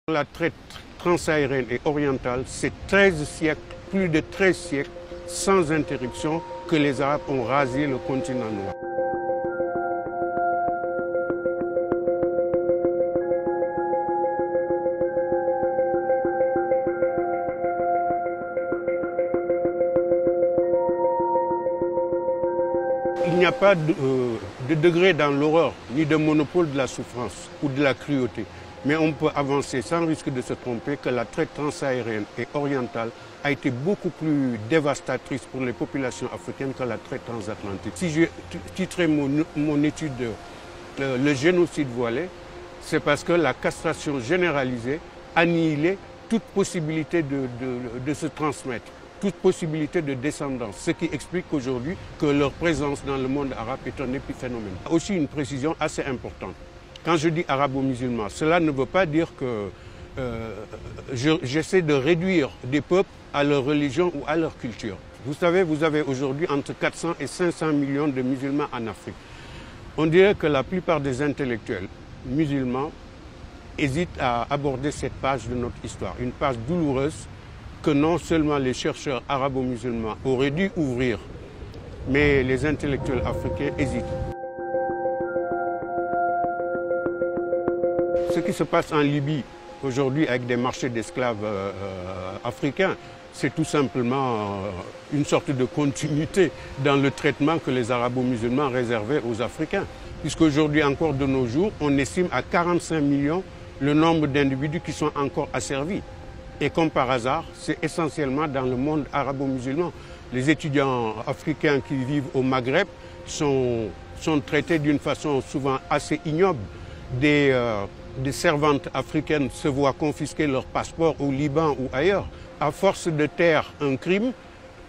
La traite transsaharienne et orientale, c'est 13 siècles, plus de 13 siècles, sans interruption, que les Arabes ont rasé le continent noir. Il n'y a pas de degré dans l'horreur, ni de monopole de la souffrance ou de la cruauté. Mais on peut avancer sans risque de se tromper que la traite transsaharienne et orientale a été beaucoup plus dévastatrice pour les populations africaines que la traite transatlantique. Si je titrais mon étude le génocide voilé, c'est parce que la castration généralisée annihilait toute possibilité de se transmettre, toute possibilité de descendance, ce qui explique aujourd'hui que leur présence dans le monde arabe est un épiphénomène. Aussi une précision assez importante. Quand je dis arabo-musulman, cela ne veut pas dire que j'essaie de réduire des peuples à leur religion ou à leur culture. Vous savez, vous avez aujourd'hui entre 400 et 500 millions de musulmans en Afrique. On dirait que la plupart des intellectuels musulmans hésitent à aborder cette page de notre histoire, une page douloureuse que non seulement les chercheurs arabo-musulmans auraient dû ouvrir, mais les intellectuels africains hésitent. Ce qui se passe en Libye aujourd'hui avec des marchés d'esclaves africains, c'est tout simplement une sorte de continuité dans le traitement que les arabo-musulmans réservaient aux Africains. Puisqu'aujourd'hui encore de nos jours, on estime à 45 millions le nombre d'individus qui sont encore asservis. Et comme par hasard, c'est essentiellement dans le monde arabo-musulman. Les étudiants africains qui vivent au Maghreb sont traités d'une façon souvent assez ignoble. Des servantes africaines se voient confisquer leur passeport au Liban ou ailleurs. À force de taire un crime,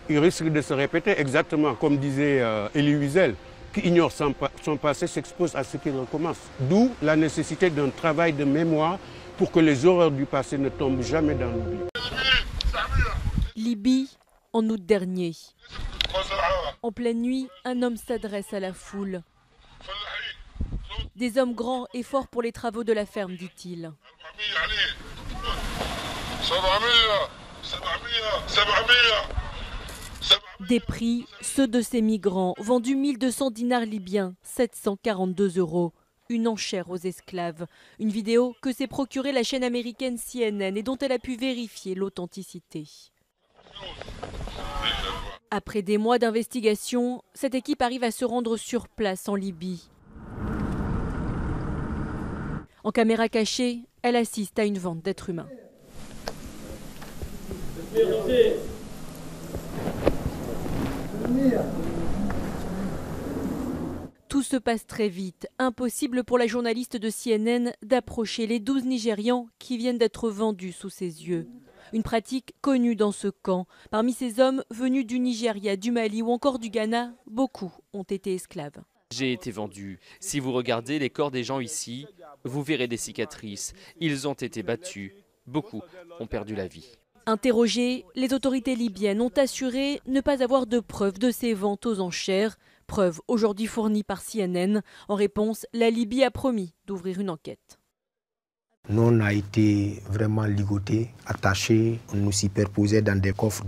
il risque de se répéter exactement comme disait Elie Wiesel, qui ignore son passé s'expose à ce qu'il recommence. D'où la nécessité d'un travail de mémoire pour que les horreurs du passé ne tombent jamais dans l'oubli. Libye, en août dernier. En pleine nuit, un homme s'adresse à la foule. Des hommes grands et forts pour les travaux de la ferme, dit-il. Des prix, ceux de ces migrants, vendus 1200 dinars libyens, 742 €. Une enchère aux esclaves. Une vidéo que s'est procurée la chaîne américaine CNN et dont elle a pu vérifier l'authenticité. Après des mois d'investigation, cette équipe arrive à se rendre sur place en Libye. En caméra cachée, elle assiste à une vente d'êtres humains. Tout se passe très vite. Impossible pour la journaliste de CNN d'approcher les 12 Nigérians qui viennent d'être vendus sous ses yeux. Une pratique connue dans ce camp. Parmi ces hommes venus du Nigeria, du Mali ou encore du Ghana, beaucoup ont été esclaves. J'ai été vendu. Si vous regardez les corps des gens ici, vous verrez des cicatrices. Ils ont été battus. Beaucoup ont perdu la vie. Interrogées, les autorités libyennes ont assuré ne pas avoir de preuves de ces ventes aux enchères. Preuve aujourd'hui fournie par CNN. En réponse, la Libye a promis d'ouvrir une enquête. Nous, on a été vraiment ligotés, attachés. On nous superposait dans des coffres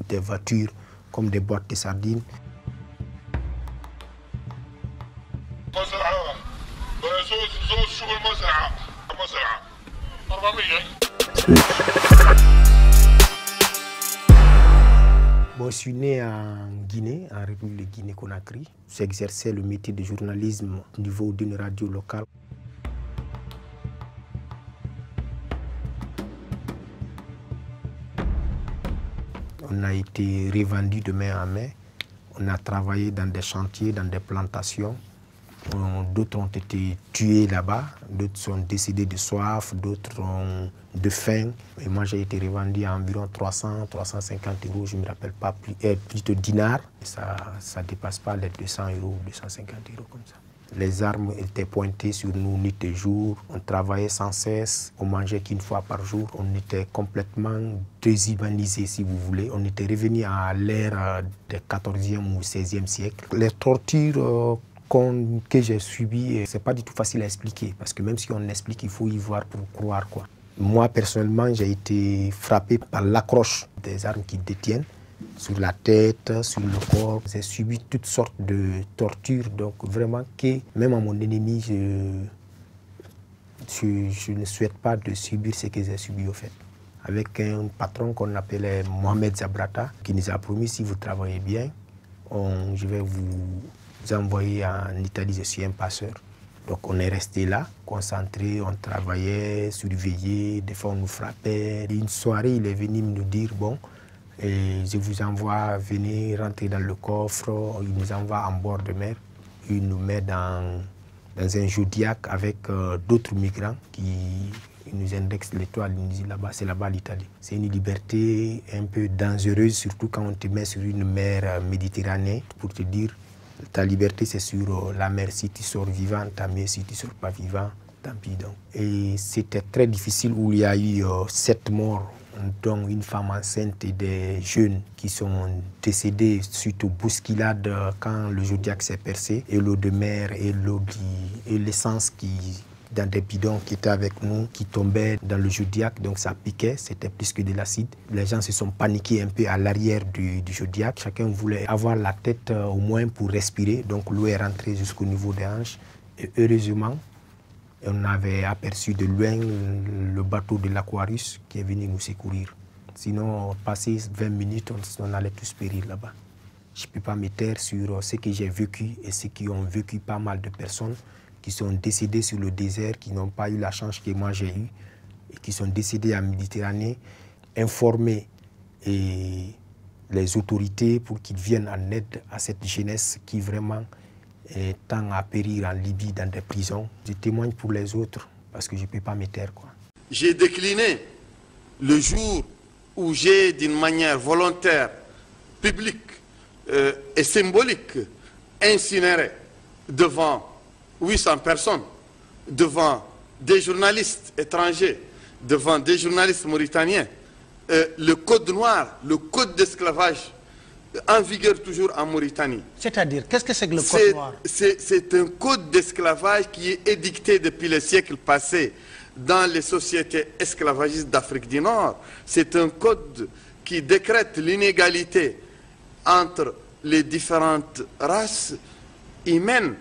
des voitures comme des boîtes de sardines. Bon, je suis né en Guinée, en République de Guinée-Conakry. J'exerçais le métier de journalisme au niveau d'une radio locale. On a été revendus de main en main. On a travaillé dans des chantiers, dans des plantations. D'autres ont été tués là-bas, d'autres sont décédés de soif, d'autres de faim. Et moi, j'ai été revendu à environ 300, 350 €, je ne me rappelle pas, plutôt dinars. Ça ne dépasse pas les 200 €, 250 € comme ça. Les armes étaient pointées sur nous nuit et jour. On travaillait sans cesse. On mangeait qu'une fois par jour. On était complètement déshumanisés, si vous voulez. On était revenu à l'ère du 14e ou 16e siècle. Les tortures que j'ai subies, ce n'est pas du tout facile à expliquer. Parce que même si on explique, il faut y voir pour croire, quoi. Moi, personnellement, j'ai été frappé par l'accroche des armes qu'ils détiennent sur la tête, sur le corps. J'ai subi toutes sortes de tortures, donc vraiment que même à mon ennemi, je ne souhaite pas de subir ce que j'ai subi au fait. Avec un patron qu'on appelait Mohamed Zabrata, qui nous a promis, si vous travaillez bien, je vais vous envoyer en Italie, je suis un passeur. Donc on est resté là, concentré, on travaillait, surveillé, des fois on nous frappait. Et une soirée, il est venu nous dire, bon, je vous envoie, venez rentrer dans le coffre, il nous envoie en bord de mer, il nous met dans un Zodiac avec d'autres migrants qui nous indexent l'étoile, ils nous disent là-bas, c'est là-bas l'Italie. C'est une liberté un peu dangereuse, surtout quand on te met sur une mer Méditerranée, pour te dire, ta liberté c'est sur la mer, si tu sors vivant, tant mieux, si tu ne sors pas vivant, tant pis donc. Et c'était très difficile où il y a eu 7 morts, dont une femme enceinte et des jeunes qui sont décédés suite aux bousculades quand le Zodiac s'est percé, et l'eau de mer et l'essence dans des bidons qui étaient avec nous, qui tombaient dans le Zodiac, donc ça piquait, c'était plus que de l'acide. Les gens se sont paniqués un peu à l'arrière du Zodiac. Chacun voulait avoir la tête au moins pour respirer, donc l'eau est rentrée jusqu'au niveau des hanches. Et heureusement, on avait aperçu de loin le bateau de l'Aquarius qui est venu nous secourir. Sinon, passé 20 minutes, on allait tous périr là-bas. Je ne peux pas me taire sur ce que j'ai vécu et ce qui ont vécu pas mal de personnes qui sont décédées sur le désert, qui n'ont pas eu la chance que moi j'ai eue, et qui sont décédées en Méditerranée, informer les autorités pour qu'ils viennent en aide à cette jeunesse qui vraiment tend à périr en Libye dans des prisons. Je témoigne pour les autres parce que je ne peux pas me taire, quoi. J'ai décliné le jour où j'ai, d'une manière volontaire, publique et symbolique, incinéré devant 800 personnes, devant des journalistes étrangers, devant des journalistes mauritaniens, le code noir, le code d'esclavage en vigueur toujours en Mauritanie. C'est-à-dire, qu'est-ce que c'est que le code noir? C'est un code d'esclavage qui est édicté depuis les siècles passés dans les sociétés esclavagistes d'Afrique du Nord. C'est un code qui décrète l'inégalité entre les différentes races humaines.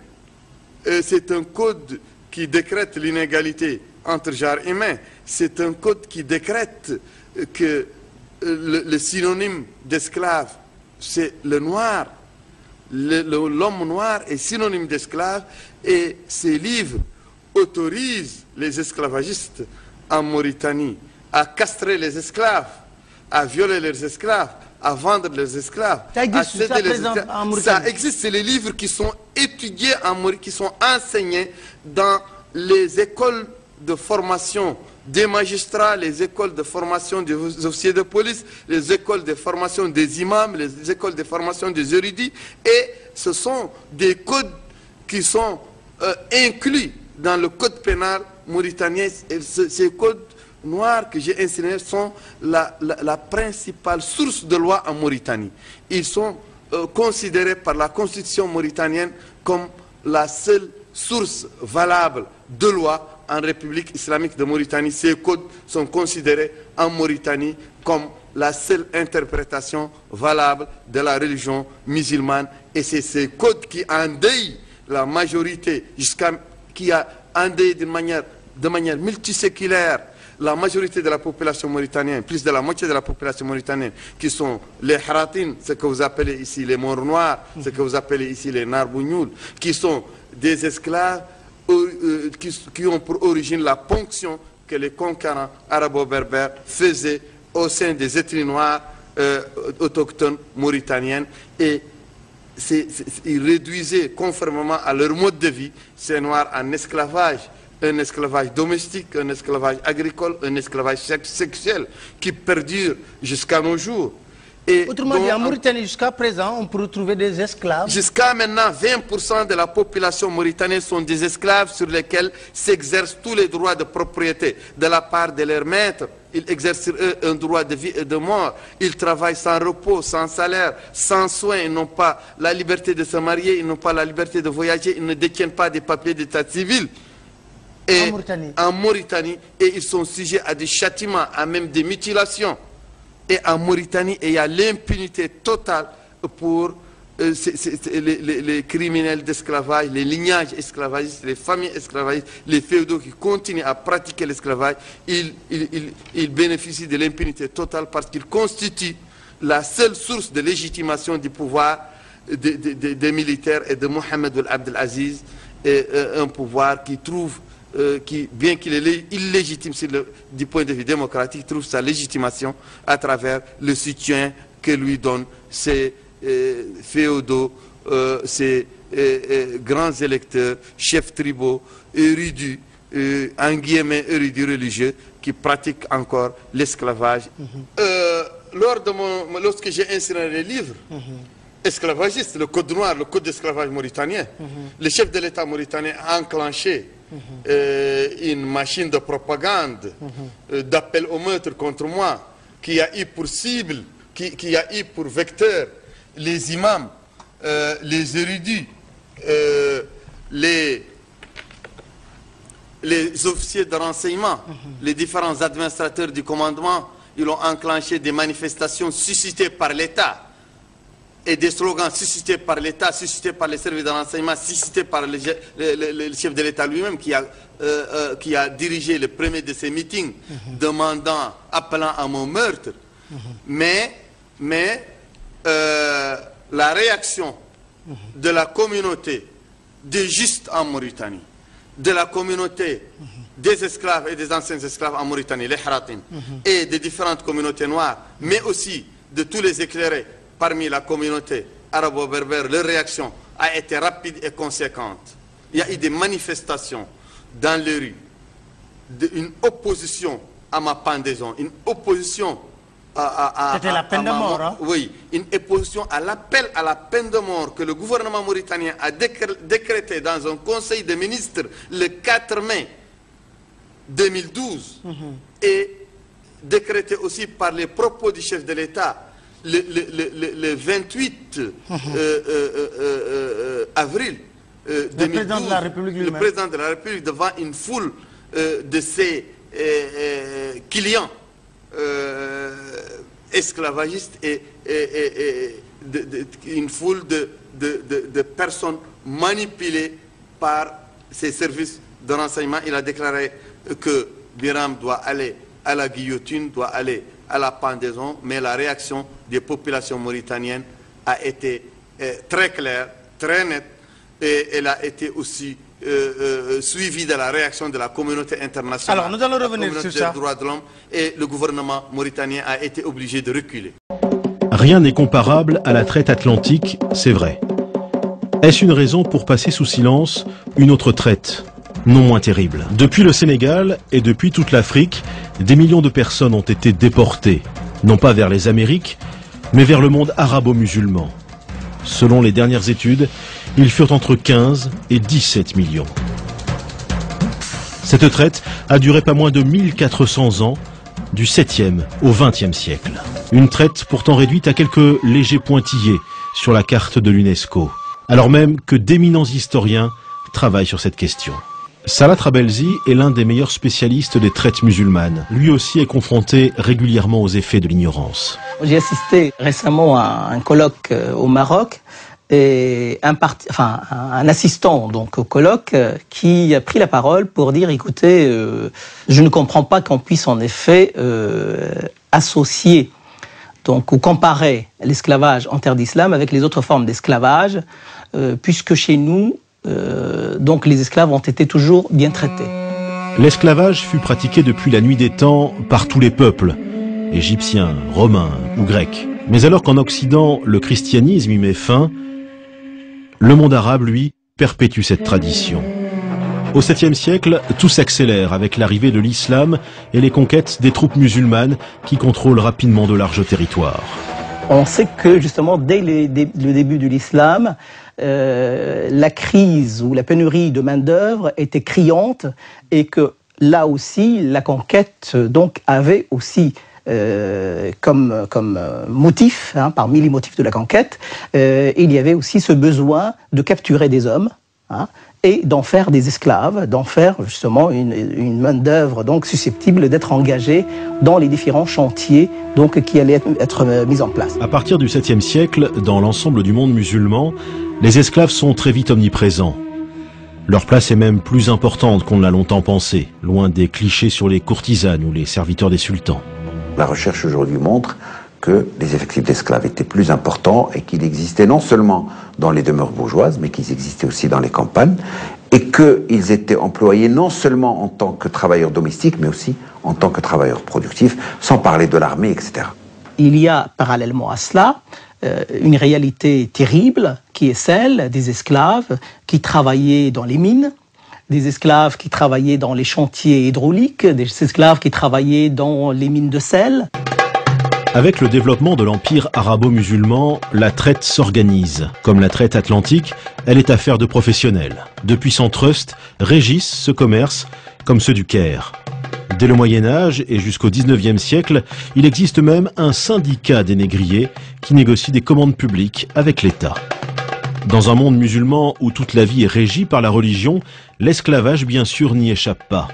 C'est un code qui décrète l'inégalité entre genres humains. C'est un code qui décrète que le synonyme d'esclave, c'est le noir. L'homme noir est synonyme d'esclave, et ces livres autorisent les esclavagistes en Mauritanie à castrer les esclaves, à violer les esclaves, à vendre les esclaves, ça existe, à céder les esclaves. En Mauritanie. Ça existe, c'est les livres qui sont étudiés en Mauritanie, qui sont enseignés dans les écoles de formation des magistrats, les écoles de formation des officiers de police, les écoles de formation des imams, les écoles de formation des érudits, et ce sont des codes qui sont inclus dans le code pénal mauritanien. Et ces codes noirs que j'ai insinués sont la principale source de loi en Mauritanie. Ils sont considérés par la constitution mauritanienne comme la seule source valable de loi en République islamique de Mauritanie. Ces codes sont considérés en Mauritanie comme la seule interprétation valable de la religion musulmane. Et c'est ces codes qui endeuillent la majorité, qui a endeuillé de manière multiséculaire la majorité de la population mauritanienne, plus de la moitié de la population mauritanienne, qui sont les Haratines, ce que vous appelez ici les Morts Noirs, ce que vous appelez ici les Narbougnoul, qui sont des esclaves qui ont pour origine la ponction que les conquérants arabo-berbères faisaient au sein des ethnies noires autochtones mauritaniennes, et ils réduisaient conformément à leur mode de vie ces Noirs en esclavage, un esclavage domestique, un esclavage agricole, un esclavage sexuel qui perdure jusqu'à nos jours. Et autrement dit, en Mauritanie, jusqu'à présent, on peut retrouver des esclaves. Jusqu'à maintenant, 20% de la population mauritanienne sont des esclaves sur lesquels s'exercent tous les droits de propriété de la part de leurs maîtres. Ils exercent sur eux un droit de vie et de mort. Ils travaillent sans repos, sans salaire, sans soins. Ils n'ont pas la liberté de se marier, ils n'ont pas la liberté de voyager, ils ne détiennent pas des papiers d'état civil. en Mauritanie, et ils sont sujets à des châtiments, à même des mutilations. Et en Mauritanie, il y a l'impunité totale pour les criminels d'esclavage, les lignages esclavagistes, les familles esclavagistes, les féodaux qui continuent à pratiquer l'esclavage. Ils bénéficient de l'impunité totale parce qu'ils constituent la seule source de légitimation du pouvoir des militaires et de Mohamed Abdel Aziz, un pouvoir qui trouve, bien qu'il est illégitime du point de vue démocratique, trouve sa légitimation à travers le soutien que lui donnent ces féodaux, ces grands électeurs, chefs tribaux, érudits, en guillemets érudits religieux, qui pratiquent encore l'esclavage. Lorsque j'ai inséré les livres esclavagistes, le code noir, le code d'esclavage mauritanien, le chef de l'État mauritanien a enclenché une machine de propagande, d'appel au meurtre contre moi, qui a eu pour cible, qui a eu pour vecteur les imams, les érudits, les officiers de renseignement, les différents administrateurs du commandement. Ils ont enclenché des manifestations suscitées par l'État et des slogans suscités par l'État, suscités par les services de renseignement, suscités par le chef de l'État lui-même qui a dirigé le premier de ces meetings appelant à mon meurtre. Mais la réaction de la communauté des justes en Mauritanie, de la communauté des esclaves et des anciens esclaves en Mauritanie, les Haratim, et des différentes communautés noires, mais aussi de tous les éclairés parmi la communauté arabo-berbère, leur réaction a été rapide et conséquente. Il y a eu des manifestations dans les rues, une opposition à ma pendaison, une opposition c'était la peine de mort, hein? Oui, une opposition à l'appel à la peine de mort que le gouvernement mauritanien a décrété dans un conseil de ministres le 4 mai 2012 et décrété aussi par les propos du chef de l'État le 28 avril 2012, le président de la République lui-même. Le président de la République devant une foule de ses clients esclavagistes et une foule de personnes manipulées par ces services de renseignement. Il a déclaré que Biram doit aller à la guillotine, doit aller à la pendaison, mais la réaction des populations mauritaniennes a été très claire, très nette, et elle a été aussi suivie de la réaction de la communauté internationale. Alors, nous allons revenir sur ça. Des droits de l'homme, et le gouvernement mauritanien a été obligé de reculer. Rien n'est comparable à la traite atlantique, c'est vrai. Est-ce une raison pour passer sous silence une autre traite, non moins terrible? Depuis le Sénégal et depuis toute l'Afrique, des millions de personnes ont été déportées, non pas vers les Amériques, mais vers le monde arabo-musulman. Selon les dernières études, ils furent entre 15 et 17 millions. Cette traite a duré pas moins de 1400 ans, du 7e au 20e siècle. Une traite pourtant réduite à quelques légers pointillés sur la carte de l'UNESCO, alors même que d'éminents historiens travaillent sur cette question. Salah Trabelsi est l'un des meilleurs spécialistes des traites musulmanes. Lui aussi est confronté régulièrement aux effets de l'ignorance. J'ai assisté récemment à un colloque au Maroc et un assistant donc au colloque qui a pris la parole pour dire écoutez, je ne comprends pas qu'on puisse en effet associer donc ou comparer l'esclavage en terre d'islam avec les autres formes d'esclavage, puisque chez nous donc les esclaves ont été toujours bien traités. L'esclavage fut pratiqué depuis la nuit des temps par tous les peuples, égyptiens, romains ou grecs. Mais alors qu'en Occident, le christianisme y met fin, le monde arabe, lui, perpétue cette tradition. Au 7e siècle, tout s'accélère avec l'arrivée de l'islam et les conquêtes des troupes musulmanes qui contrôlent rapidement de larges territoires. On sait que justement, dès le début de l'islam, la crise ou la pénurie de main-d'œuvre était criante et que là aussi, la conquête donc avait aussi comme motif, parmi les motifs de la conquête, il y avait aussi ce besoin de capturer des hommes et d'en faire des esclaves, d'en faire justement une main-d'œuvre donc susceptible d'être engagée dans les différents chantiers donc qui allaient être mis en place. À partir du 7e siècle, dans l'ensemble du monde musulman, les esclaves sont très vite omniprésents. Leur place est même plus importante qu'on ne l'a longtemps pensé, loin des clichés sur les courtisanes ou les serviteurs des sultans. La recherche aujourd'hui montre que les effectifs d'esclaves étaient plus importants et qu'ils existaient non seulement dans les demeures bourgeoises, mais qu'ils existaient aussi dans les campagnes, et qu'ils étaient employés non seulement en tant que travailleurs domestiques, mais aussi en tant que travailleurs productifs, sans parler de l'armée, etc. Il y a parallèlement à cela une réalité terrible qui est celle des esclaves qui travaillaient dans les mines, des esclaves qui travaillaient dans les chantiers hydrauliques, des esclaves qui travaillaient dans les mines de sel. Avec le développement de l'empire arabo-musulman, la traite s'organise. Comme la traite atlantique, elle est affaire de professionnels. De puissants trusts régissent ce commerce, comme ceux du Caire. Dès le Moyen-Âge et jusqu'au 19e siècle, il existe même un syndicat des négriers qui négocie des commandes publiques avec l'État. Dans un monde musulman où toute la vie est régie par la religion, l'esclavage bien sûr n'y échappe pas.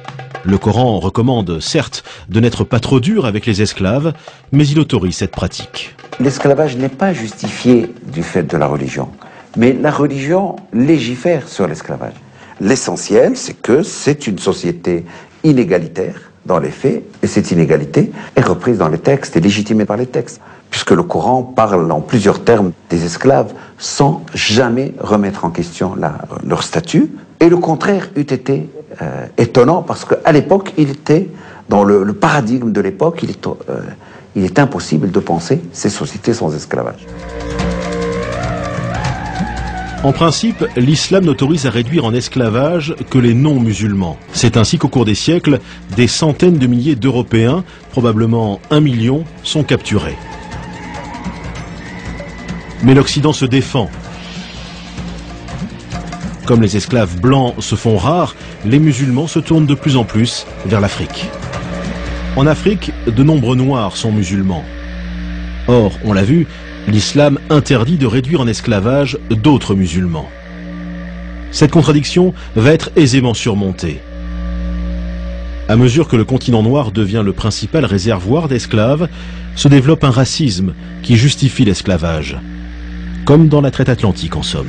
Le Coran recommande, certes, de n'être pas trop dur avec les esclaves, mais il autorise cette pratique. L'esclavage n'est pas justifié du fait de la religion, mais la religion légifère sur l'esclavage. L'essentiel, c'est que c'est une société inégalitaire dans les faits, et cette inégalité est reprise dans les textes et légitimée par les textes, puisque le Coran parle en plusieurs termes des esclaves sans jamais remettre en question leur statut, et le contraire eût été étonnant, parce qu'à l'époque, il était, dans le paradigme de l'époque, il est impossible de penser ces sociétés sans esclavage. En principe, l'islam n'autorise à réduire en esclavage que les non-musulmans. C'est ainsi qu'au cours des siècles, des centaines de milliers d'Européens, probablement 1 million, sont capturés. Mais l'Occident se défend. Comme les esclaves blancs se font rares, les musulmans se tournent de plus en plus vers l'Afrique. En Afrique, de nombreux noirs sont musulmans. Or, on l'a vu, l'islam interdit de réduire en esclavage d'autres musulmans. Cette contradiction va être aisément surmontée. À mesure que le continent noir devient le principal réservoir d'esclaves, se développe un racisme qui justifie l'esclavage. Comme dans la traite atlantique en somme.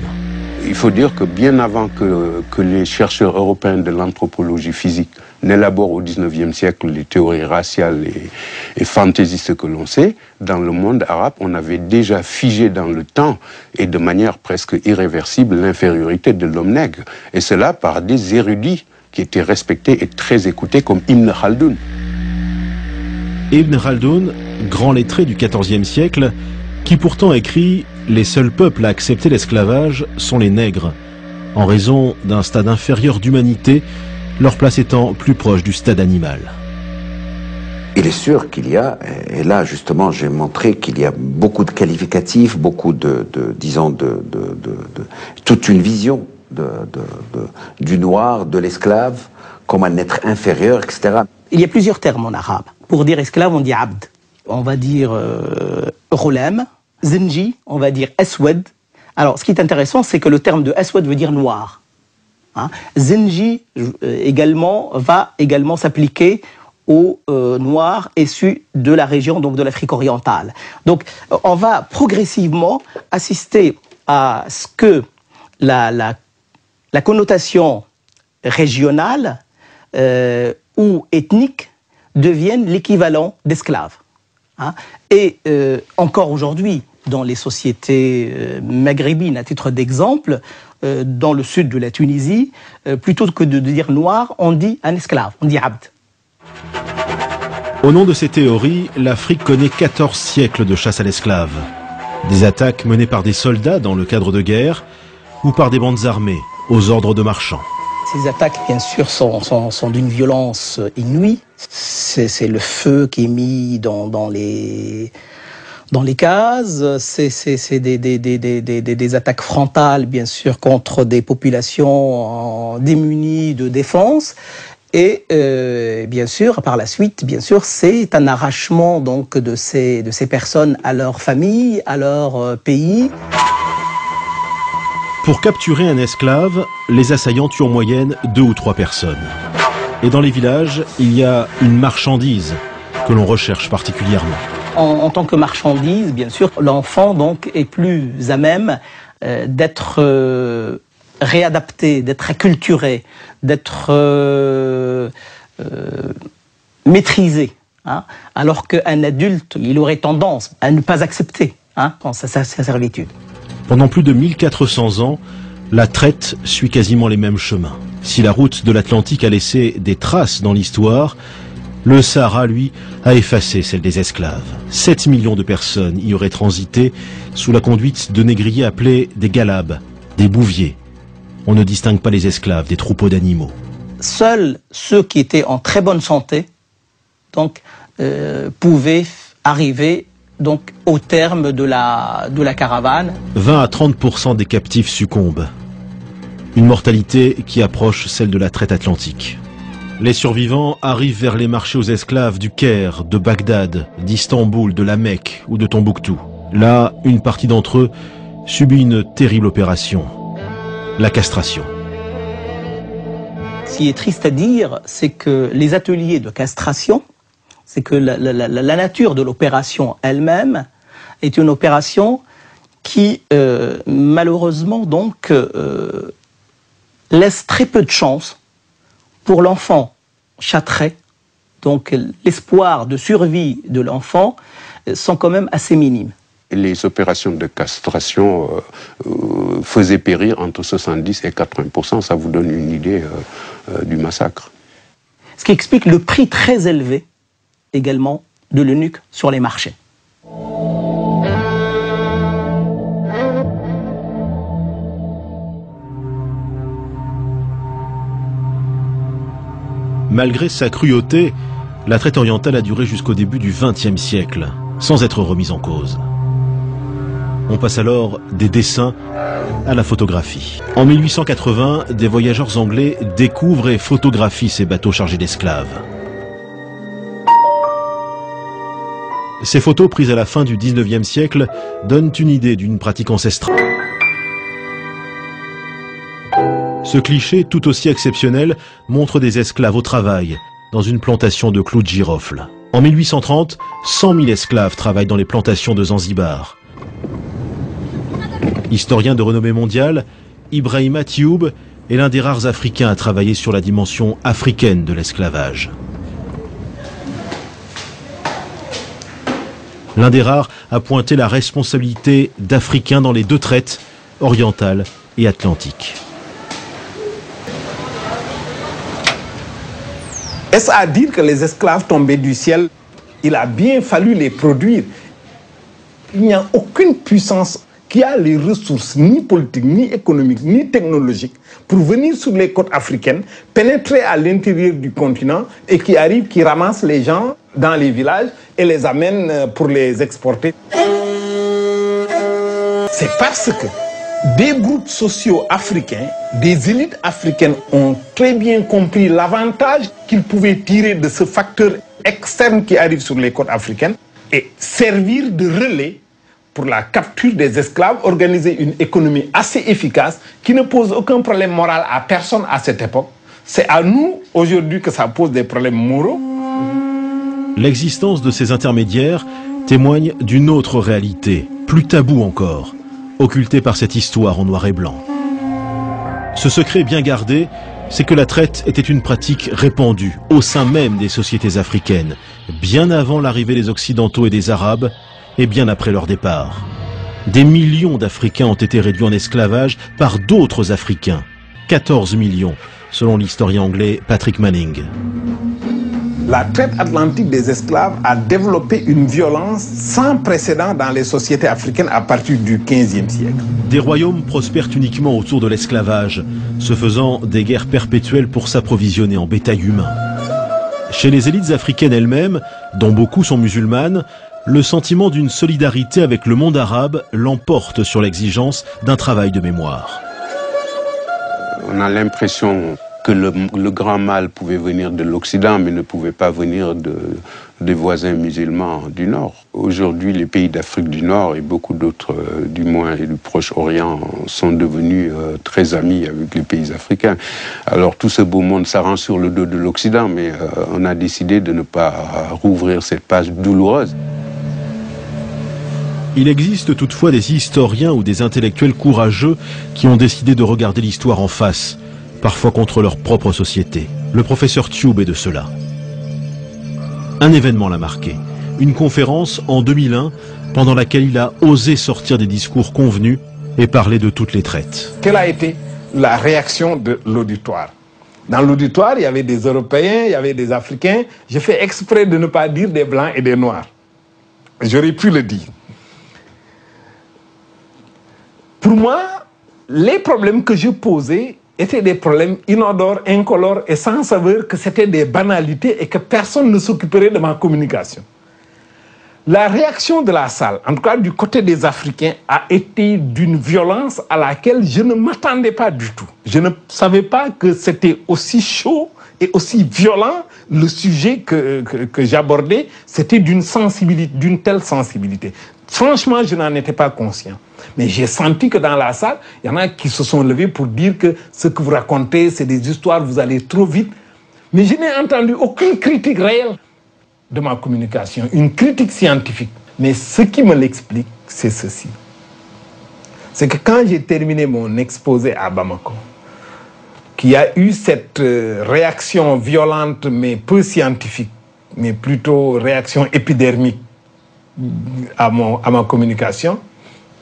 Il faut dire que bien avant que les chercheurs européens de l'anthropologie physique n'élaborent au XIXe siècle les théories raciales et fantaisistes que l'on sait, dans le monde arabe, on avait déjà figé dans le temps et de manière presque irréversible l'infériorité de l'homme nègre. Et cela par des érudits qui étaient respectés et très écoutés comme Ibn Khaldoun. Ibn Khaldoun, grand lettré du XIVe siècle, qui pourtant écrit « Les seuls peuples à accepter l'esclavage sont les nègres, en raison d'un stade inférieur d'humanité, leur place étant plus proche du stade animal. » Il est sûr qu'il y a, et là justement j'ai montré qu'il y a beaucoup de qualificatifs, beaucoup toute une vision du noir, de l'esclave, comme un être inférieur, etc. Il y a plusieurs termes en arabe. Pour dire esclave, on dit abd. On va dire ghulam, zinji, on va dire aswad. Alors, ce qui est intéressant, c'est que le terme de aswad veut dire noir. Hein? Zinji va également s'appliquer aux noirs issus de la région, donc de l'Afrique orientale. Donc, on va progressivement assister à ce que la connotation régionale ou ethnique devienne l'équivalent d'esclave. Hein? Et encore aujourd'hui, dans les sociétés maghrébines, à titre d'exemple, dans le sud de la Tunisie, plutôt que de dire noir, on dit un esclave, on dit abd. Au nom de ces théories, l'Afrique connaît 14 siècles de chasse à l'esclave. Des attaques menées par des soldats dans le cadre de guerre ou par des bandes armées aux ordres de marchands. Ces attaques, bien sûr, sont d'une violence inouïe. C'est le feu qui est mis dans les cases. C'est des attaques frontales, bien sûr, contre des populations démunies de défense. Et bien sûr, par la suite, bien sûr, c'est un arrachement donc de ces personnes à leur famille, à leur pays. Pour capturer un esclave, les assaillants tuent en moyenne 2 ou 3 personnes. Et dans les villages, il y a une marchandise que l'on recherche particulièrement. En tant que marchandise, bien sûr, l'enfant donc est plus à même d'être réadapté, d'être acculturé, d'être maîtrisé. Hein, alors qu'un adulte, il aurait tendance à ne pas accepter sa servitude. Pendant plus de 1400 ans, la traite suit quasiment les mêmes chemins. Si la route de l'Atlantique a laissé des traces dans l'histoire, le Sahara, lui, a effacé celle des esclaves. 7 millions de personnes y auraient transité sous la conduite de négriers appelés des galabes, des bouviers. On ne distingue pas les esclaves des troupeaux d'animaux. Seuls ceux qui étaient en très bonne santé donc, pouvaient arriver donc, au terme de la caravane. 20 à 30% des captifs succombent. Une mortalité qui approche celle de la traite atlantique. Les survivants arrivent vers les marchés aux esclaves du Caire, de Bagdad, d'Istanbul, de la Mecque ou de Tombouctou. Là, une partie d'entre eux subit une terrible opération, la castration. Ce qui est triste à dire, c'est que les ateliers de castration, c'est que la nature de l'opération elle-même est une opération qui, malheureusement, donc, laisse très peu de chance pour l'enfant châtré. Donc, l'espoir de survie de l'enfant sont quand même assez minimes. Les opérations de castration faisaient périr entre 70 et 80%. Ça vous donne une idée du massacre. Ce qui explique le prix très élevé également de l'eunuque sur les marchés. Malgré sa cruauté, la traite orientale a duré jusqu'au début du XXe siècle, sans être remise en cause. On passe alors des dessins à la photographie. En 1880, des voyageurs anglais découvrent et photographient ces bateaux chargés d'esclaves. Ces photos prises à la fin du XIXe siècle donnent une idée d'une pratique ancestrale. Ce cliché, tout aussi exceptionnel, montre des esclaves au travail, dans une plantation de clous de girofle. En 1830, 100 000 esclaves travaillent dans les plantations de Zanzibar. Historien de renommée mondiale, Ibrahima Thioub est l'un des rares Africains à travailler sur la dimension africaine de l'esclavage. L'un des rares a pointé la responsabilité d'Africains dans les deux traites, orientale et atlantique. Est-ce à dire que les esclaves tombaient du ciel? Il a bien fallu les produire. Il n'y a aucune puissance qui a les ressources ni politiques, ni économiques, ni technologiques pour venir sur les côtes africaines, pénétrer à l'intérieur du continent et qui arrive, qui ramasse les gens dans les villages et les amène pour les exporter. C'est parce que des groupes sociaux africains, des élites africaines ont très bien compris l'avantage qu'ils pouvaient tirer de ce facteur externe qui arrive sur les côtes africaines et servir de relais pour la capture des esclaves, organiser une économie assez efficace qui ne pose aucun problème moral à personne à cette époque. C'est à nous, aujourd'hui, que ça pose des problèmes moraux. L'existence de ces intermédiaires témoigne d'une autre réalité, plus taboue encore, occultée par cette histoire en noir et blanc. Ce secret bien gardé, c'est que la traite était une pratique répandue au sein même des sociétés africaines, bien avant l'arrivée des Occidentaux et des Arabes, et bien après leur départ. Des millions d'Africains ont été réduits en esclavage par d'autres Africains. 14 millions, selon l'historien anglais Patrick Manning. La traite atlantique des esclaves a développé une violence sans précédent dans les sociétés africaines à partir du XVe siècle. Des royaumes prospèrent uniquement autour de l'esclavage, se faisant des guerres perpétuelles pour s'approvisionner en bétail humain. Chez les élites africaines elles-mêmes, dont beaucoup sont musulmanes, le sentiment d'une solidarité avec le monde arabe l'emporte sur l'exigence d'un travail de mémoire. On a l'impression que le grand mal pouvait venir de l'Occident, mais ne pouvait pas venir des voisins musulmans du Nord. Aujourd'hui, les pays d'Afrique du Nord et beaucoup d'autres, du moins et du Proche-Orient, sont devenus très amis avec les pays africains. Alors tout ce beau monde s'arrange sur le dos de l'Occident, mais on a décidé de ne pas rouvrir cette page douloureuse. Il existe toutefois des historiens ou des intellectuels courageux qui ont décidé de regarder l'histoire en face, parfois contre leur propre société. Le professeur Tube est de cela. Un événement l'a marqué, une conférence en 2001 pendant laquelle il a osé sortir des discours convenus et parler de toutes les traites. Quelle a été la réaction de l'auditoire? Dans l'auditoire, il y avait des Européens, il y avait des Africains. J'ai fait exprès de ne pas dire des Blancs et des Noirs. J'aurais pu le dire. Pour moi, les problèmes que je posais étaient des problèmes inodores, incolores et sans saveur, que c'était des banalités et que personne ne s'occuperait de ma communication. La réaction de la salle, en tout cas du côté des Africains, a été d'une violence à laquelle je ne m'attendais pas du tout. Je ne savais pas que c'était aussi chaud et aussi violent le sujet que j'abordais. C'était d'une sensibilité, d'une telle sensibilité. Franchement, je n'en étais pas conscient. Mais j'ai senti que dans la salle, il y en a qui se sont levés pour dire que ce que vous racontez, c'est des histoires, vous allez trop vite. Mais je n'ai entendu aucune critique réelle de ma communication, une critique scientifique. Mais ce qui me l'explique, c'est ceci. C'est que quand j'ai terminé mon exposé à Bamako, qu'il y a eu cette réaction violente, mais peu scientifique, mais plutôt réaction épidermique à ma communication,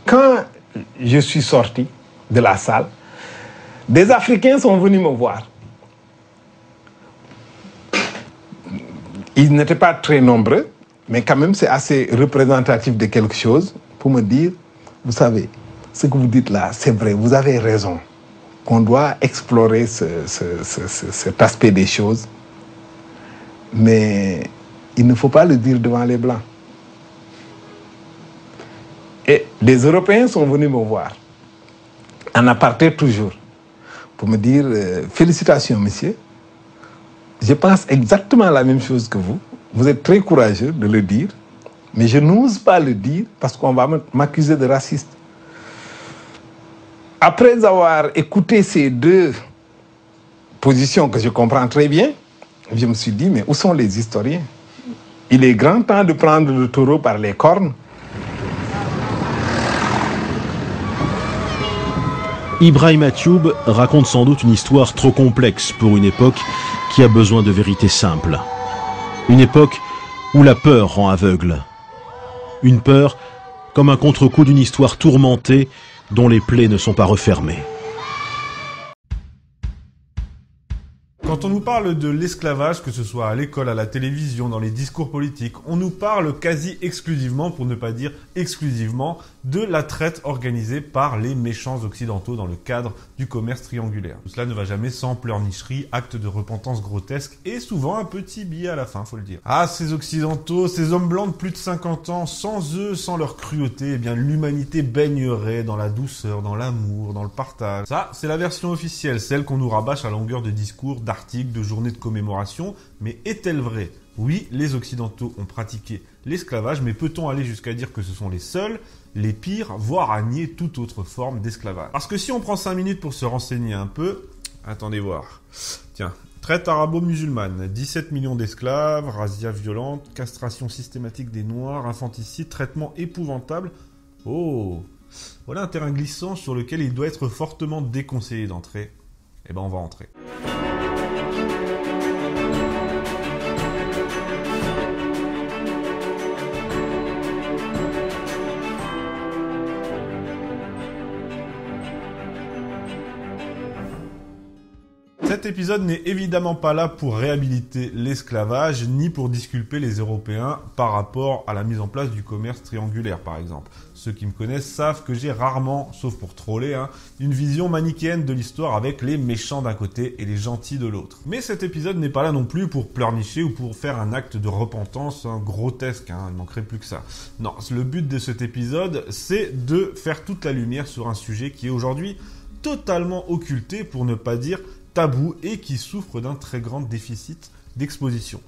quand je suis sorti de la salle, des Africains sont venus me voir. Ils n'étaient pas très nombreux, mais quand même c'est assez représentatif de quelque chose pour me dire, vous savez, ce que vous dites là, c'est vrai, vous avez raison, qu'on doit explorer cet aspect des choses, mais il ne faut pas le dire devant les Blancs. Et les Européens sont venus me voir, en aparté toujours, pour me dire félicitations, monsieur. Je pense exactement la même chose que vous. Vous êtes très courageux de le dire, mais je n'ose pas le dire parce qu'on va m'accuser de raciste. Après avoir écouté ces deux positions que je comprends très bien, je me suis dit, mais où sont les historiens? Il est grand temps de prendre le taureau par les cornes. Ibrahima Tube raconte sans doute une histoire trop complexe pour une époque qui a besoin de vérités simples. Une époque où la peur rend aveugle. Une peur comme un contre-coup d'une histoire tourmentée dont les plaies ne sont pas refermées. Quand on nous parle de l'esclavage, que ce soit à l'école, à la télévision, dans les discours politiques, on nous parle quasi exclusivement, pour ne pas dire exclusivement, de la traite organisée par les méchants occidentaux dans le cadre du commerce triangulaire. Tout cela ne va jamais sans pleurnicherie, acte de repentance grotesque et souvent un petit billet à la fin, faut le dire. Ah, ces occidentaux, ces hommes blancs de plus de 50 ans, sans eux, sans leur cruauté, eh bien l'humanité baignerait dans la douceur, dans l'amour, dans le partage. Ça, c'est la version officielle, celle qu'on nous rabâche à longueur de discours, d'articles, de journées de commémoration. Mais est-elle vraie? Oui, les Occidentaux ont pratiqué l'esclavage, mais peut-on aller jusqu'à dire que ce sont les seuls, les pires, voire à nier toute autre forme d'esclavage? Parce que si on prend 5 minutes pour se renseigner un peu, attendez voir. Tiens, traite arabo-musulmane, 17 millions d'esclaves, razzia violente, castration systématique des Noirs, infanticide, traitement épouvantable. Oh, voilà un terrain glissant sur lequel il doit être fortement déconseillé d'entrer. Eh ben on va entrer. Cet épisode n'est évidemment pas là pour réhabiliter l'esclavage, ni pour disculper les Européens par rapport à la mise en place du commerce triangulaire, par exemple. Ceux qui me connaissent savent que j'ai rarement, sauf pour troller, une vision manichéenne de l'histoire avec les méchants d'un côté et les gentils de l'autre. Mais cet épisode n'est pas là non plus pour pleurnicher ou pour faire un acte de repentance grotesque, il ne manquerait plus que ça. Non, le but de cet épisode, c'est de faire toute la lumière sur un sujet qui est aujourd'hui totalement occulté, pour ne pas dire tabou et qui souffre d'un très grand déficit d'exposition.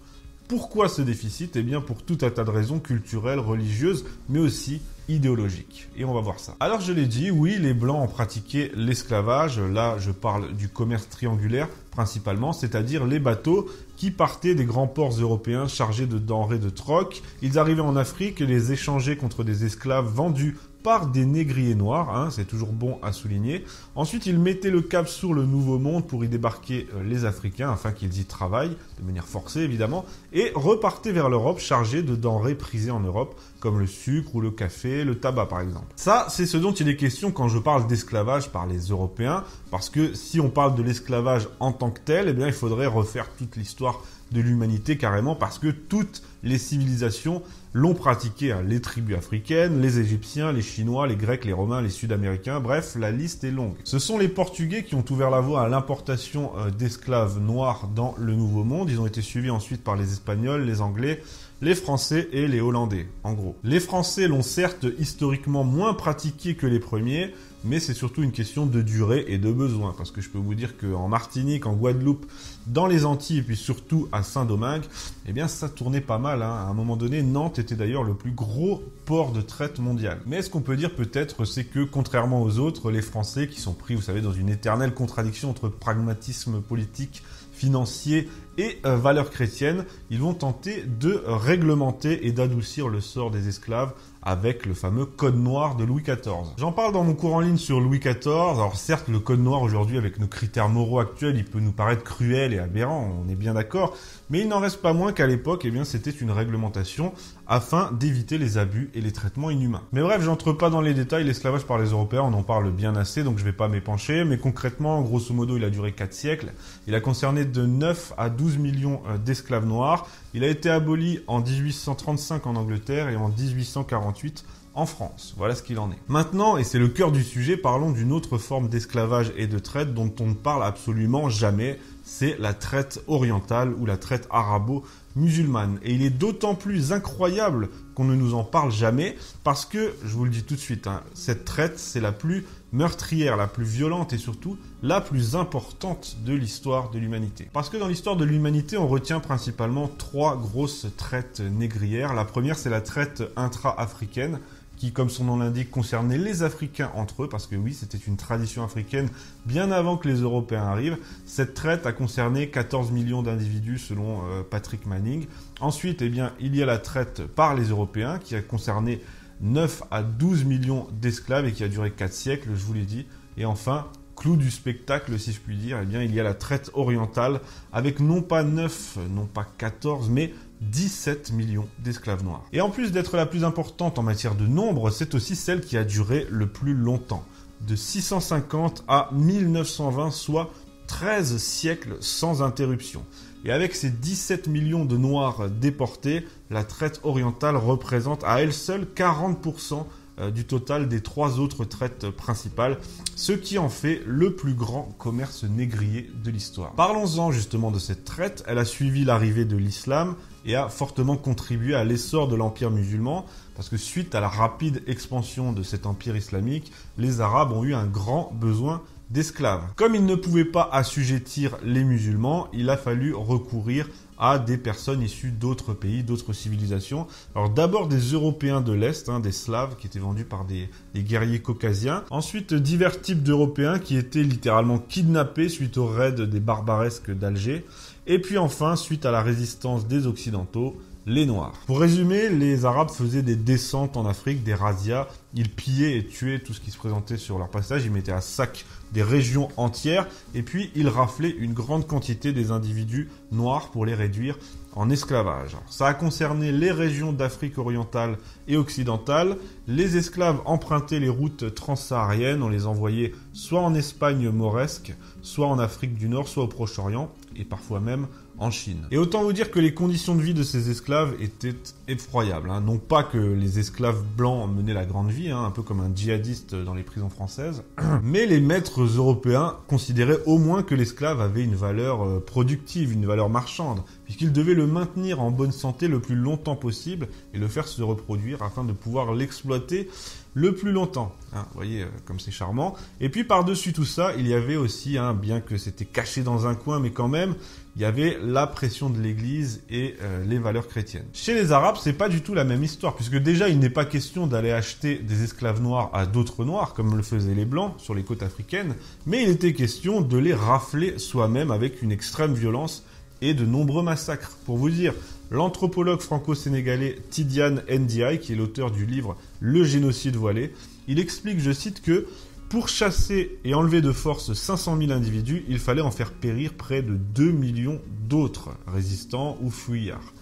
Pourquoi ce déficit? Eh bien pour tout un tas de raisons culturelles, religieuses, mais aussi idéologiques. Et on va voir ça. Alors je l'ai dit, oui, les Blancs ont pratiqué l'esclavage. Là, je parle du commerce triangulaire principalement, c'est-à-dire les bateaux qui partaient des grands ports européens chargés de denrées de troc. Ils arrivaient en Afrique et les échangeaient contre des esclaves vendus par des négriers noirs, hein, c'est toujours bon à souligner. Ensuite, ils mettaient le cap sur le Nouveau Monde pour y débarquer les Africains, afin qu'ils y travaillent, de manière forcée évidemment, et repartaient vers l'Europe chargés de denrées prisées en Europe, comme le sucre ou le café, le tabac par exemple. Ça, c'est ce dont il est question quand je parle d'esclavage par les Européens, parce que si on parle de l'esclavage en tant que tel, eh bien, il faudrait refaire toute l'histoire de l'humanité carrément, parce que toutes les civilisations l'ont pratiqué, hein. Les tribus africaines, les Égyptiens, les Chinois, les Grecs, les Romains, les Sud-Américains, bref, la liste est longue. Ce sont les Portugais qui ont ouvert la voie à l'importation d'esclaves noirs dans le Nouveau Monde. Ils ont été suivis ensuite par les Espagnols, les Anglais, les Français et les Hollandais, en gros. Les Français l'ont certes historiquement moins pratiqué que les premiers, mais c'est surtout une question de durée et de besoin, parce que je peux vous dire qu'en Martinique, en Guadeloupe, dans les Antilles et puis surtout à Saint-Domingue, eh bien ça tournait pas mal, hein. À un moment donné, Nantes était d'ailleurs le plus gros port de traite mondial. Mais ce qu'on peut dire peut-être, c'est que contrairement aux autres, les Français qui sont pris, vous savez, dans une éternelle contradiction entre pragmatisme politique, financier et valeurs chrétiennes, ils vont tenter de réglementer et d'adoucir le sort des esclaves avec le fameux Code noir de Louis XIV. J'en parle dans mon cours en ligne sur Louis XIV. Alors certes, le Code noir aujourd'hui, avec nos critères moraux actuels, il peut nous paraître cruel et aberrant, on est bien d'accord, mais il n'en reste pas moins qu'à l'époque, eh bien, c'était une réglementation afin d'éviter les abus et les traitements inhumains. Mais bref, j'entre pas dans les détails, l'esclavage par les Européens, on en parle bien assez, donc je vais pas m'épancher, mais concrètement, grosso modo, il a duré 4 siècles, il a concerné de 9 à 12 millions d'esclaves noirs, il a été aboli en 1835 en Angleterre et en 1848 en France. Voilà ce qu'il en est. Maintenant, et c'est le cœur du sujet, parlons d'une autre forme d'esclavage et de traite dont on ne parle absolument jamais, c'est la traite orientale ou la traite arabo-musulmane. Et il est d'autant plus incroyable qu'on ne nous en parle jamais parce que, je vous le dis tout de suite, hein, cette traite, c'est la plus meurtrière, la plus violente et surtout la plus importante de l'histoire de l'humanité. Parce que dans l'histoire de l'humanité, on retient principalement 3 grosses traites négrières. La première, c'est la traite intra-africaine, qui, comme son nom l'indique, concernait les Africains entre eux, parce que oui, c'était une tradition africaine bien avant que les Européens arrivent. Cette traite a concerné 14 millions d'individus selon Patrick Manning. Ensuite, eh bien, il y a la traite par les Européens, qui a concerné 9 à 12 millions d'esclaves et qui a duré 4 siècles, je vous l'ai dit. Et enfin, clou du spectacle, si je puis dire, eh bien, il y a la traite orientale, avec non pas 9, non pas 14, mais 17 millions d'esclaves noirs. Et en plus d'être la plus importante en matière de nombre, c'est aussi celle qui a duré le plus longtemps. De 650 à 1920, soit 13 siècles sans interruption. Et avec ces 17 millions de Noirs déportés, la traite orientale représente à elle seule 40% du total des 3 autres traites principales, ce qui en fait le plus grand commerce négrier de l'histoire. Parlons-en justement de cette traite. Elle a suivi l'arrivée de l'islam et a fortement contribué à l'essor de l'empire musulman, parce que suite à la rapide expansion de cet empire islamique, les Arabes ont eu un grand besoin d'esclaves. Comme ils ne pouvaient pas assujettir les musulmans, il a fallu recourir à des personnes issues d'autres pays, d'autres civilisations. Alors d'abord des Européens de l'Est, des Slaves qui étaient vendus par des guerriers caucasiens. Ensuite divers types d'Européens qui étaient littéralement kidnappés suite au raid des barbaresques d'Alger. Et puis enfin, suite à la résistance des Occidentaux, les Noirs. Pour résumer, les Arabes faisaient des descentes en Afrique, des razzias. Ils pillaient et tuaient tout ce qui se présentait sur leur passage. Ils mettaient à sac des régions entières. Et puis, ils raflaient une grande quantité des individus noirs pour les réduire en esclavage. Alors, ça a concerné les régions d'Afrique orientale et occidentale. Les esclaves empruntaient les routes transsahariennes. On les envoyait soit en Espagne mauresque, soit en Afrique du Nord, soit au Proche-Orient, et parfois même en Chine. Et autant vous dire que les conditions de vie de ces esclaves étaient effroyables. Non pas que les esclaves blancs menaient la grande vie, un peu comme un djihadiste dans les prisons françaises, mais les maîtres européens considéraient au moins que l'esclave avait une valeur productive, une valeur marchande, puisqu'il devait le maintenir en bonne santé le plus longtemps possible et le faire se reproduire afin de pouvoir l'exploiter le plus longtemps. Vous voyez comme c'est charmant. Et puis par-dessus tout ça, il y avait aussi, bien que c'était caché dans un coin, mais quand même, il y avait la pression de l'Église et les valeurs chrétiennes. Chez les Arabes, c'est pas du tout la même histoire, puisque déjà, il n'est pas question d'aller acheter des esclaves noirs à d'autres noirs, comme le faisaient les Blancs sur les côtes africaines, mais il était question de les rafler soi-même avec une extrême violence et de nombreux massacres. Pour vous dire, l'anthropologue franco-sénégalais Tidiane Ndiaye, qui est l'auteur du livre « Le génocide voilé », il explique, je cite, que pour chasser et enlever de force 500 000 individus, il fallait en faire périr près de 2 millions d'autres résistants ou fuyards.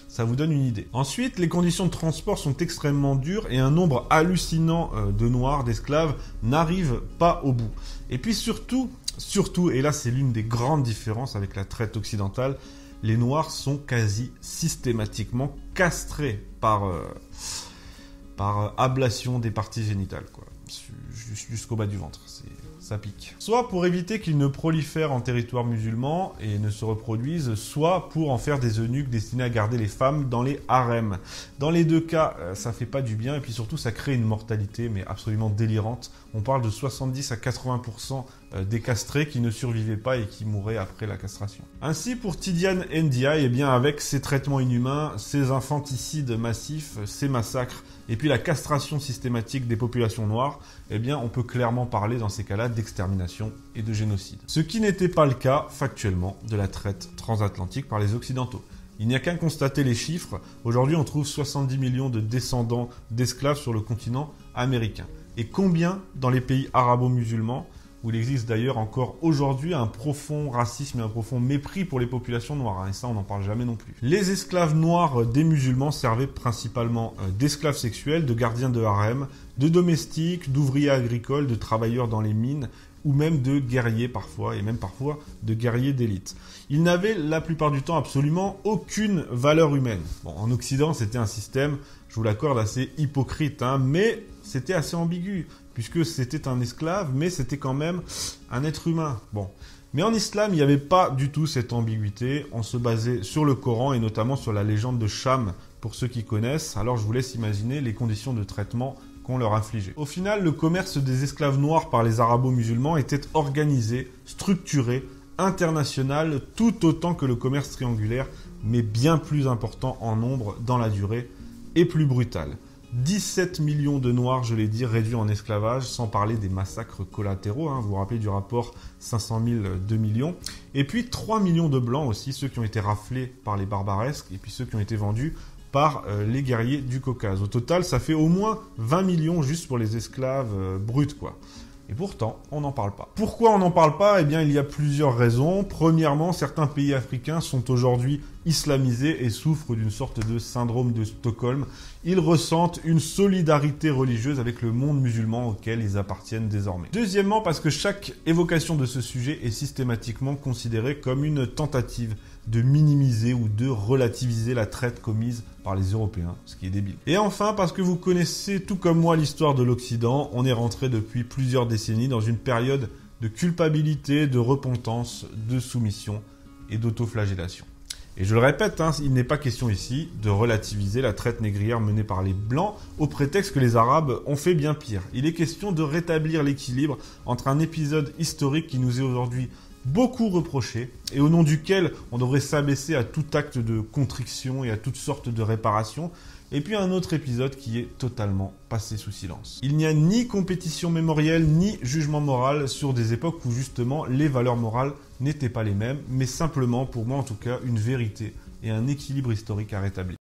Ça vous donne une idée. Ensuite, les conditions de transport sont extrêmement dures et un nombre hallucinant de noirs, d'esclaves, n'arrive pas au bout. Et puis surtout, et là c'est l'une des grandes différences avec la traite occidentale, les noirs sont quasi systématiquement castrés par ablation des parties génitales, quoi. Jusqu'au bas du ventre, ça pique. Soit pour éviter qu'ils ne prolifèrent en territoire musulman et ne se reproduisent, soit pour en faire des eunuques destinés à garder les femmes dans les harems. Dans les deux cas, ça fait pas du bien et puis surtout ça crée une mortalité mais absolument délirante. On parle de 70 à 80% des castrés qui ne survivaient pas et qui mouraient après la castration. Ainsi, pour Tidiane Ndiaye, avec ces traitements inhumains, ces infanticides massifs, ces massacres et puis la castration systématique des populations noires, on peut clairement parler dans ces cas-là d'extermination et de génocide. Ce qui n'était pas le cas, factuellement, de la traite transatlantique par les Occidentaux. Il n'y a qu'à constater les chiffres. Aujourd'hui, on trouve 70 millions de descendants d'esclaves sur le continent américain. Et combien dans les pays arabo-musulmans, où il existe d'ailleurs encore aujourd'hui un profond racisme et un profond mépris pour les populations noires, et ça on n'en parle jamais non plus. Les esclaves noirs des musulmans servaient principalement d'esclaves sexuels, de gardiens de harem, de domestiques, d'ouvriers agricoles, de travailleurs dans les mines, ou même de guerriers parfois, et même parfois de guerriers d'élite. Ils n'avaient la plupart du temps absolument aucune valeur humaine. Bon, en Occident c'était un système, je vous l'accorde, assez hypocrite, mais c'était assez ambigu, puisque c'était un esclave, mais c'était quand même un être humain. Bon. Mais en islam, il n'y avait pas du tout cette ambiguïté. On se basait sur le Coran et notamment sur la légende de Cham, pour ceux qui connaissent. Alors je vous laisse imaginer les conditions de traitement qu'on leur infligeait. Au final, le commerce des esclaves noirs par les arabo-musulmans était organisé, structuré, international, tout autant que le commerce triangulaire, mais bien plus important en nombre dans la durée et plus brutal. 17 millions de Noirs, je l'ai dit, réduits en esclavage, sans parler des massacres collatéraux, vous vous rappelez du rapport 500 000, 2 millions. Et puis 3 millions de Blancs aussi, ceux qui ont été raflés par les barbaresques, et puis ceux qui ont été vendus par les guerriers du Caucase. Au total, ça fait au moins 20 millions juste pour les esclaves bruts, quoi. Et pourtant, on n'en parle pas. Pourquoi on n'en parle pas ? Il y a plusieurs raisons. Premièrement, certains pays africains sont aujourd'hui islamisés et souffrent d'une sorte de syndrome de Stockholm. Ils ressentent une solidarité religieuse avec le monde musulman auquel ils appartiennent désormais. Deuxièmement, parce que chaque évocation de ce sujet est systématiquement considérée comme une tentative de minimiser ou de relativiser la traite commise par les Européens, ce qui est débile. Et enfin, parce que vous connaissez tout comme moi l'histoire de l'Occident, on est rentré depuis plusieurs décennies dans une période de culpabilité, de repentance, de soumission et d'autoflagellation. Et je le répète, il n'est pas question ici de relativiser la traite négrière menée par les Blancs au prétexte que les Arabes ont fait bien pire. Il est question de rétablir l'équilibre entre un épisode historique qui nous est aujourd'hui beaucoup reproché et au nom duquel on devrait s'abaisser à tout acte de contrition et à toutes sortes de réparations, et puis un autre épisode qui est totalement passé sous silence. Il n'y a ni compétition mémorielle ni jugement moral sur des époques où justement les valeurs morales n'étaient pas les mêmes, mais simplement, pour moi en tout cas, une vérité et un équilibre historique à rétablir.